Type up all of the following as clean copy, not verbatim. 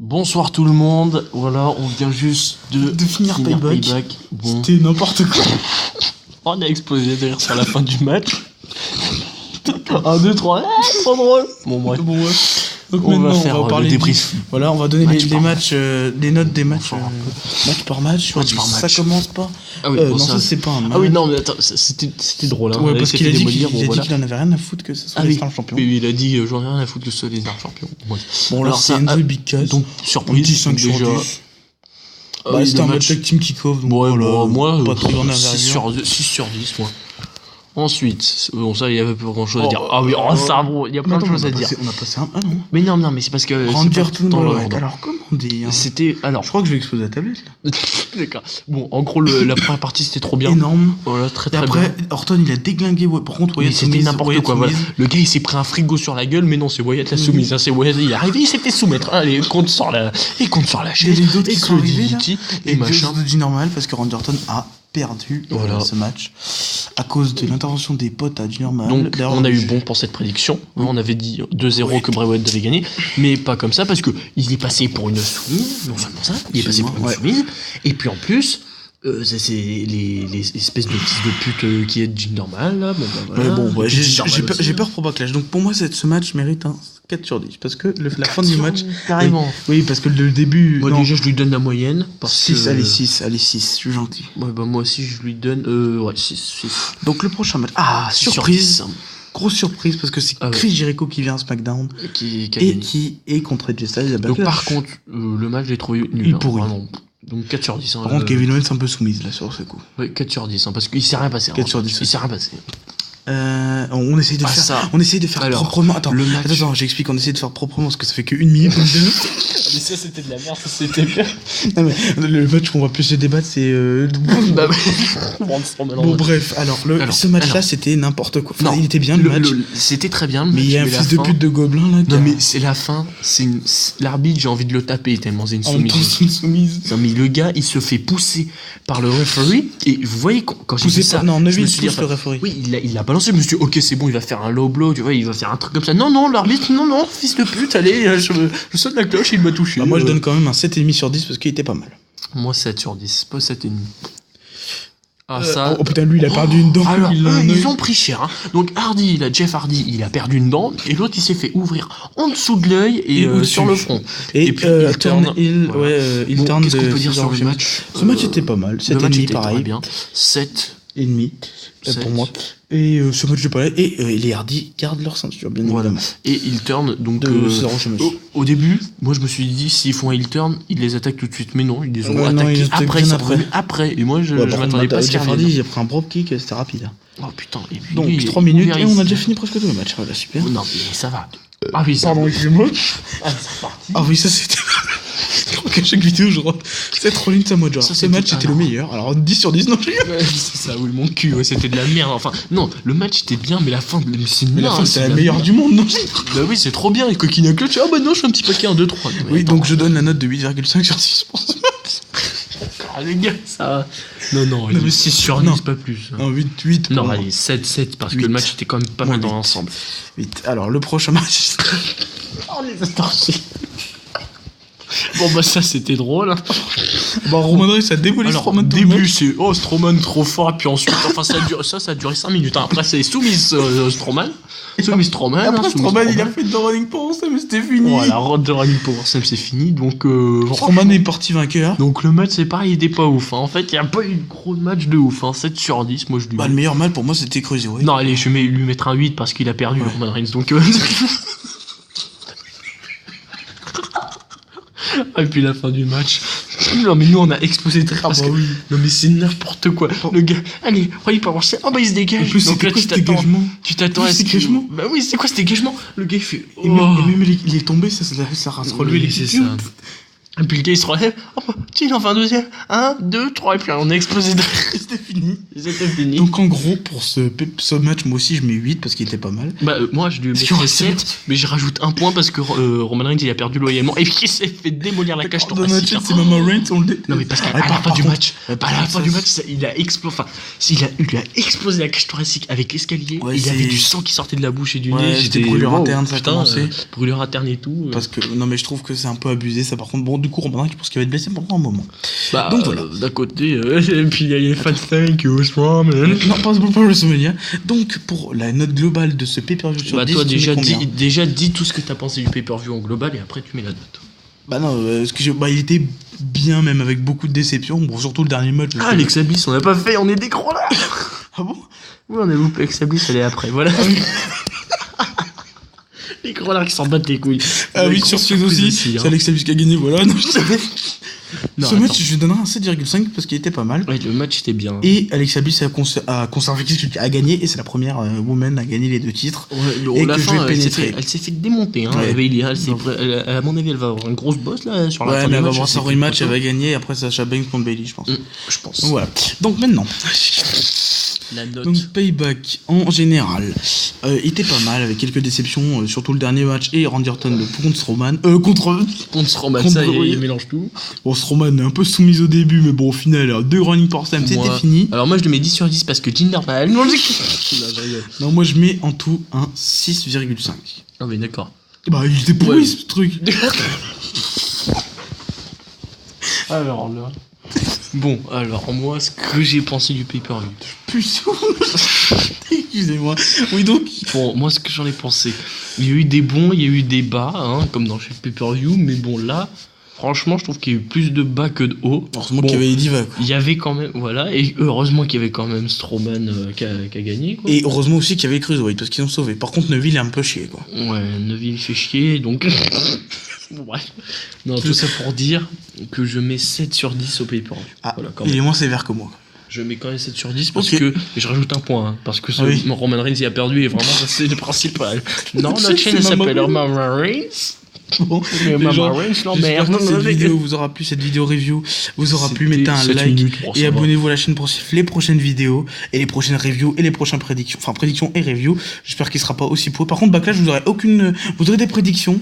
Bonsoir tout le monde, voilà, on vient juste de finir Payback. Bon. C'était n'importe quoi. On a explosé derrière sur la fin du match. 1, 2, 3, trop drôle. Bon bref. Donc on maintenant va faire on va parler le débrief. Voilà, on va donner les matchs, les notes des matchs, Enfin, match par match. Match par Ça match. commence pas. Ah oui, non, ça c'est pas un match. Ah oui, non, mais attends, c'était drôle. Hein. Ouais, parce qu'il a dit qu'il voilà. en avait rien à foutre que ce soit Ah les oui. stars champions. Oui, il a dit j'en ai rien à foutre que ce soit les stars champions. Ouais. Bon, alors c'est ça, Enzo et Big Cass. donc On surprise. dit 5 sur déjà. 10. Bah, c'était un match avec Team Kickoff. Donc Ouais, voilà, moi, pas très grande 6 envergure. sur 10, moi. Ensuite, bon, ça, il y avait pas grand chose à dire. Ah oui, ça, bon, il y a plein de choses à dire. On a passé un. Ah non. Mais non, mais c'est parce que. Randy c'est pas Orton dans dans l'ordre. Alors comment on dit C'était. Alors, Je crois que je vais exploser la tablette là. d'accord. Bon, en gros, la première partie, c'était trop bien. Énorme. Voilà, très Et très après, bien. Orton il a déglingué. Par contre, Oui, Wyatt c'était soumise, n'importe Wyatt quoi, voilà. soumise. Le gars, il s'est pris un frigo sur la gueule, mais non, c'est Wyatt la soumise. Hein, c'est Wyatt, il est arrivé, il s'est fait soumettre. Allez, compte sur la chaise. Et les autres et qui sont arrivés là. et machin. Je dis normal parce que Randy Orton a perdu Voilà. ce match à cause de l'intervention des potes à Junior Mahal. Donc, D'ailleurs, on a eu bon pour cette prédiction. On avait dit 2-0 que Bray Wyatt devait gagner, mais pas comme ça, parce que il est passé pour une soumise, non seulement ça, il est passé pour une soumise, et puis en plus, c'est les espèces de fils de pute qui est Jinder Mahal, là. Bon, bah, voilà. Ouais, Jinder Mahal aussi. j'ai peur pour Backlash. Donc pour moi, ce match mérite un 4 sur 10 parce que la fin du match. Carrément. Oui, parce que le début. Moi, non, déjà, je lui donne la moyenne. 6, allez 6, je suis gentil. Ouais, bah, moi aussi, je lui donne, 6. Donc le prochain match. Six sur Surprise. 10. Grosse surprise parce que c'est Ah ouais. Chris Jericho qui vient à SmackDown Qui a et gagné. qui est contre AJ Styles à Donc, Backlash. par contre, le match, j'ai trouvé nul. Il hein, pourrit. vraiment. Donc, 4 sur 10. Hein, Par contre, Kevin Owens est un peu soumise là sur ce coup. Ouais, 4 sur 10, hein, parce qu'il s'est rien passé. 4 sur 10, Il s'est rien passé. On essaye de faire. Ça. On essaye de faire Alors, proprement. Attends, le match. attends, j'explique. On essaie de faire proprement parce que ça fait que 1 minute. Mais ça, c'était de la merde, ça, c'était bien. Non, mais le match qu'on va plus se débattre, c'est. Bah, ouais. Bon, bref, alors, ce match-là, c'était n'importe quoi. Enfin, il était bien le match. C'était très bien le match. Mais il y a un fils de pute de gobelin là. Non, mais c'est la fin. L'arbitre, j'ai envie de le taper tellement c'est une En même temps, soumise. c'est une soumise. Non, mais le gars, il se fait pousser par le referee. Et vous voyez, quand j'ai vu ça. Non, je me Neville suis dit, pousse le referee. Oui, il l'a balancé. Je me suis dit, ok, c'est bon, il va faire un low blow. Tu vois, il va faire un truc comme ça. Non, l'arbitre, non, fils de pute, allez, je sonne la cloche, il m'a touché. Bah, moi, je donne quand même un 7,5 sur 10 parce qu'il était pas mal. Moi, 7 sur 10, pas 7,5. Ah, Oh putain, lui, il a perdu une dent. Alors, Il a un ils œil. ont pris cher. Hein. Donc, Jeff Hardy, il a perdu une dent, et l'autre, il s'est fait ouvrir en dessous de l'œil et au-dessus. sur le front. Et puis, il il turn, turn, il, voilà. ouais, il Bon, turn qu'est-ce de qu'on peut dire sur le 6 match Ce match était pas mal. Le match 7,5 était pareil. très bien. 7. Et demi Sept. pour moi. Et ce match de palais. Et les Hardy gardent leur ceinture, bien Voilà. évidemment. Et il turn, donc De Cesaro Sheamus. au début, moi je me suis dit s'ils font un heel turn, ils les attaquent tout de suite, mais non, ils les ont Ouais, non, attaqués ils attaquent après, bien ils sont après. revenus après. Et moi je Ouais, par m'attendais contre, pas à ce qu'il Jeff Hardy, revienne. il a pris un drop kick, c'était rapide. Oh putain, et puis Donc lui, 3 minutes ouvert et on a ici. déjà fini presque tout le match. Voilà, super. Non mais ça va. Ah oui, ça. Pardon, excusez-moi. Ah, c'est parti. Ah oui, ça c'était. Je crois qu'à chaque vidéo, je rentre. C'est Rollins à moi, genre. Ça, Ce c'était- match c'était le meilleur. Alors 10 sur 10, non, je rigole. Ouais, c'est ça, oui, mon cul, ouais, c'était de la merde. Enfin, non, le match était bien, mais la fin, c'est Mais la nul, fin, hein, c'est de la meilleure du monde, non? Bah oui, c'est trop bien, et coquine à clutch. Ah bah non, je fais un petit paquet 1, 2, 3. Oui, donc je donne la note de 8,5 sur 6 pour ce match. Ah les gars, ça. Non, Non, mais 6 sur 10, non. pas plus. Un 8 pour Non, moi. allez, 7, parce que 8. le match était quand même pas Moins mal dans 8. l'ensemble. 8. Alors, le prochain match. Oh, les astorchés. Bon, bah, ça, c'était drôle. Hein. Bon, Roman Reigns a démoli Alors, Strowman au tout le début, match. c'est Strowman trop fort, et puis ensuite, enfin, ça a duré 5 minutes. Hein. Après, c'est soumise Strowman. Soumise Strowman. Après, hein, soumise Strowman, il a fait de running pour ça, mais c'était fini. Voilà, Road de Running Power Sam, c'est fini. Donc, Strowman est parti vainqueur. donc, le match, c'est pareil, il était pas ouf. Hein. En fait, il n'y a pas eu de gros match de ouf. Hein. 7 sur 10, moi, je lui Bah, le meilleur mal pour moi, c'était Cruiserweight. Non, allez, je vais lui mettre un 8 parce qu'il a perdu Roman Reigns. Donc, et puis la fin du match. Non, mais nous, on a explosé très parce bah que... oui. Non, mais c'est n'importe quoi. Le gars, allez, il peut avancer. Oh, bah, il se dégage. En plus, donc c'était là, quoi tu ce t'attends. dégagement Tu t'attends à Plus ce qu'il- dégagement Bah oui, c'est quoi ce dégagement? Le gars, il fait. Et même il est tombé, ça rase relevé les c'est pieds. ça. Et puis le gars il se relève, oh, tiens, il en fait un deuxième, 1, 2, 3, et puis on a explosé de C'était fini. C'était fini. Donc en gros, pour ce match, moi aussi je mets 8 parce qu'il était pas mal. Bah moi je lui mettrais 7, mais je rajoute un point parce que Roman Reigns il a perdu loyalement et puis il s'est fait démolir la cage thoracique. C'est Roman Reigns, on le Non mais parce qu'à la fin du match, il a explosé la cage thoracique avec l'escalier, il avait du sang qui sortait de la bouche et du nez, c'était brûlure interne, ça a commencé. Brûlure interne et tout. Parce que non mais je trouve que c'est un peu abusé ça par contre. Bon du coup Roman Reigns je pense qu'il va être blessé pendant un moment. Bah, donc voilà. D'un côté, et puis il y a les fans thank you Strowman. Non pas WrestleMania. Donc pour la note globale de ce pay-per-view sur 10, toi déjà dis tout ce que t'as pensé du pay-per-view en global et après tu mets la note. Bah non, il était bien même avec beaucoup de déceptions. Bon surtout le dernier match. Ah Alexa Bliss on n'a pas fait, on est des gros là. Ah bon? Oui on a loupé Alexa Bliss, elle est après, voilà. Les gros là qui s'en battent les couilles. Ah oui, sur ce aussi, c'est Alexa Bliss qui a gagné, voilà. Ce match, je lui donnerai un 7,5 parce qu'il était pas mal. Ouais, le match était bien. Et Alexa Bliss a conservé, a gagné, et c'est la première woman à gagner les 2 titres. Ouais, et la fin, elle s'est fait démonter. Hein. Ouais. À mon avis, elle va avoir une grosse bosse là sur la fin du match. Ouais, mais elle va avoir son rematch, elle va gagner, et après Sasha Banks contre Bayley, je pense. Je pense. Voilà. Donc maintenant. La note. Donc Payback en général était pas mal avec quelques déceptions, surtout le dernier match et Randy Orton contre Strowman. Contre Strowman, ça il mélange tout. Bon, Strowman est un peu soumise au début, mais bon au final 2 running pour Sam, c'était fini. Alors moi je le mets 10 sur 10 parce que Jinder Mahal. Non, moi je mets en tout un 6,5. Ah mais d'accord. Bah il était pourri ce truc. Alors là. Bon, alors moi, ce que j'ai pensé du pay-per-view. Putain. Excusez-moi. Oui donc. Bon, moi ce que j'en ai pensé, il y a eu des bons, il y a eu des bas, hein, comme dans chaque pay-per-view, mais bon là, franchement, je trouve qu'il y a eu plus de bas que de hauts. Heureusement qu'il y avait les divas. Il y avait quand même, voilà, et heureusement qu'il y avait quand même Strowman qui a gagné, quoi. Et heureusement aussi qu'il y avait Cruiserweight parce qu'ils ont sauvé. Par contre, Neville est un peu chier, quoi. Ouais, Neville fait chier, donc. Bon, bref. Non, tout ça pour dire que je mets 7 sur 10 au pay-per-view. Ah, voilà, il est moins sévère que moi. Je mets quand même 7 sur 10 parce que. Et je rajoute un point, hein, parce que Roman Reigns y a perdu et vraiment, ça c'est le principal. Non, notre chaîne elle s'appelle Roman Reigns. Bon, j'espère que cette vidéo vous aura plu, cette vidéo review vous aura plu, mettez un like et abonnez-vous à la chaîne pour suivre les prochaines vidéos et les prochaines reviews et les prochaines prédictions, enfin prédictions et reviews. J'espère qu'il sera pas aussi pourri. Par contre, Backlash, vous aurez des prédictions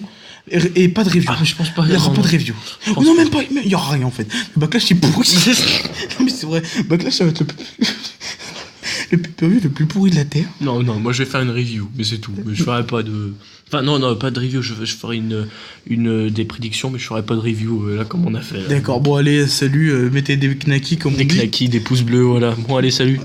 et pas de review. Ah, je pense pas. Il y aura pas de review. Non, même pas, il y aura rien en fait. Backlash c'est pourri. Non mais c'est vrai, Backlash ça va être le pay-per-view le plus pourri de la terre. Non, moi je vais faire une review, mais c'est tout. Mais je ferai pas de. Enfin, non, pas de review. Je ferai des prédictions, mais je ferai pas de review là comme on a fait. Là. D'accord, bon, allez, salut. Mettez des knackis comme on dit. Des knackis, des pouces bleus, voilà. Bon, allez, salut.